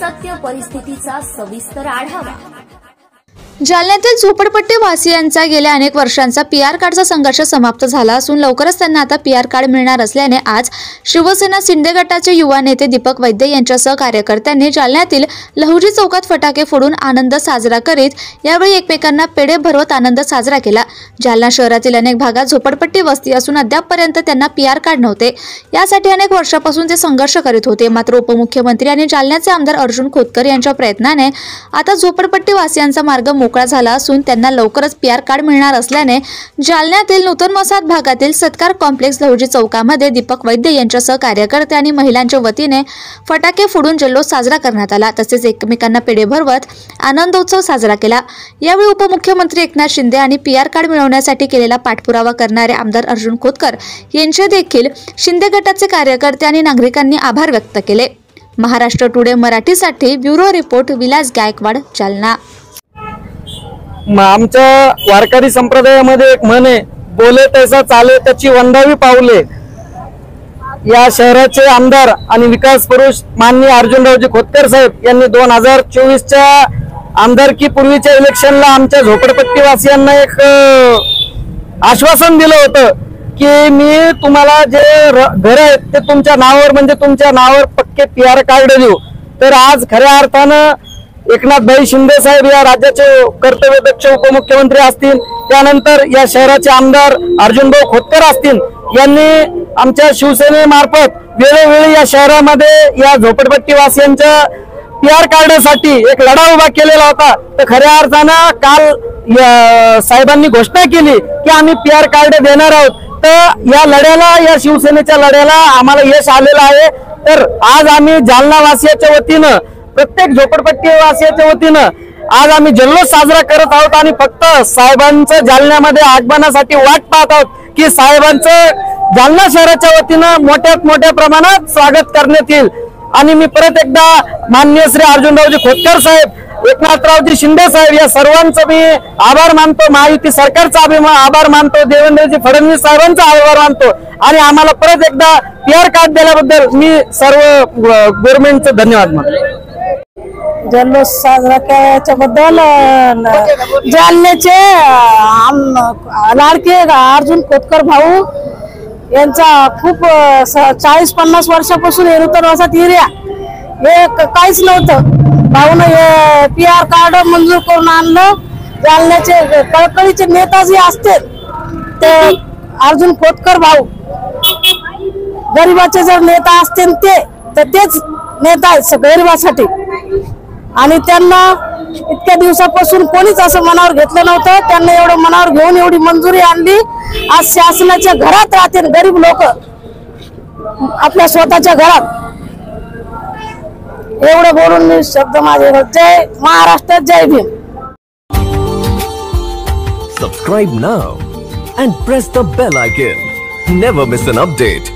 सत्य परिस्थितीचा सविस्तर आढावा। जालन्यातील झोपडपट्टी वासियांचा गेल्या अनेक वर्षांचा पीआर कार्डचा संघर्ष समाप्त झाला असून लवकरच त्यांना आता पीआर कार्ड मिळणार असल्याने आज शिवसेना शिंदे गटाचे युवा नेते दीपक वैद्य यांच्यासह कार्यकर्त्यांनी जालन्यातील लहुजी चौकात फटाके फोडून आनंद साजरा करीत यावेळी एकमेकांना पेढे भरवत आनंद साजरा केला। जालना शहरातील अनेक भागात झोपडपट्टी वस्ती असून अद्यापपर्यंत त्यांना पीआर कार्ड नव्हते। यासाठी अनेक वर्षापासून ते संघर्ष करीत होते। मात्र उपमुख्यमंत्री आणि जालन्याचे आमदार अर्जुन खोतकर यांच्या प्रयत्नाने आता झोपडपट्टी वासियांचा मार्ग मोकळा झाला असून त्यांना लवकरच पीआर कार्ड मिळणार असल्याने जालन्यातील नूतन मसाद भागातील सत्कार कॉम्प्लेक्स लहुजी चौकामध्ये दीपक वैद्य यांच्यासह कार्यकर्ते आणि महिलांच्या वतीने फटाके फोडून जल्लोष साजरा करण्यात आला। तसेच एकमेकांना पेढे भरवत आनंदोत्सव साजरा केला। यावेळी उपमुख्यमंत्री एकनाथ शिंदे आणि पीआर कार्ड मिळवण्यासाठी केलेला पाठपुरावा करणारे आमदार अर्जुन खोतकर यांचे देखील शिंदे गटाचे कार्यकर्ते आणि नागरिकांनी आभार व्यक्त केले। महाराष्ट्र टुडे मराठीसाठी ब्युरो रिपोर्ट विलास गायकवाड, जालना। आमच्या वारकरी संप्रदायामध्ये एक म्हण आहे, बोले तैसा चाले त्याची वंदावी पावले। या शहराचे आमदार आणि विकास पुरुष माननीय अर्जुनरावजी खोतकर साहेब यांनी 2024च्या आमदारकी पूर्वीच्या इलेक्शनला आमच्या झोपडपट्टी वासियांना एक आश्वासन दिलं होतं की मी तुम्हाला जे घर आहेत ते तुमच्या नावावर म्हणजे तुमच्या नावावर पक्के पीआर कार्ड देऊ। तर आज खऱ्या अर्थानं एकनाथभाई शिंदे साहेब या राज्याचे कर्तव्यदक्ष उपमुख्यमंत्री असतील, त्यानंतर या शहराचे आमदार अर्जुनभाऊ खोतकर असतील, यांनी आमच्या शिवसेनेमार्फत वेळोवेळी या शहरामध्ये या झोपडपट्टी वासियांच्या पीआर कार्डासाठी एक लढा उभा केलेला होता। तर खऱ्या अर्थानं काल साहेबांनी घोषणा केली की आम्ही पीआर कार्ड देणार आहोत। तर या लढ्याला, या शिवसेनेच्या लढ्याला आम्हाला यश आलेलं आहे। तर आज आम्ही जालना वासियाच्या वतीनं, प्रत्येक झोपडपट्टी वासियाच्या वतीनं आज आम्ही जल्लोष साजरा करत आहोत आणि फक्त साहेबांचं जालन्यामध्ये आगमनासाठी वाट पाहत आहोत की साहेबांचं जालना शहराच्या वतीनं मोठ्यात मोठ्या प्रमाणात स्वागत करण्यात येईल। आणि मी परत एकदा माननीय श्री अर्जुनरावजी खोतकर साहेब, एकनाथरावजी शिंदे साहेब या सर्वांचं मी आभार मानतो, महायुती सरकारचा आभार मानतो, देवेंद्रजी फडणवीस साहेबांचा आभार मानतो आणि आम्हाला परत एकदा पीआर कार्ड दिल्याबद्दल मी सर्व गव्हर्नमेंटचं धन्यवाद मानतो। जल्लोष साजरा केल्याबद्दल जालन्याचे लाडके अर्जुन खोतकर भाऊ यांचा खूप 40-50 वर्षापासून हे नूतन वसाहत एरिया हे काहीच नव्हतं। भाऊन हे पीआर कार्ड मंजूर करून आणलं। जालन्याचे कळकळीचे नेता जे असतील ते अर्जुन खोतकर भाऊ, गरीबाचे जर नेता असतील ते तर तेच नेता आहेत गरीबासाठी। आणि त्यांना इतक्या दिवसापासून कोणीच असं मनावर घेतलं नव्हतं, त्यांना एवढं मनावर घेऊन एवढी मंजुरी आणली। आज शासनाच्या घरात राहते गरीब लोक, आपल्या स्वतःच्या घरात। एवढं बोलून मी शब्द माझे, जय महाराष्ट्र, जय Bhim. Subscribe now and press the bell icon. Never miss an update.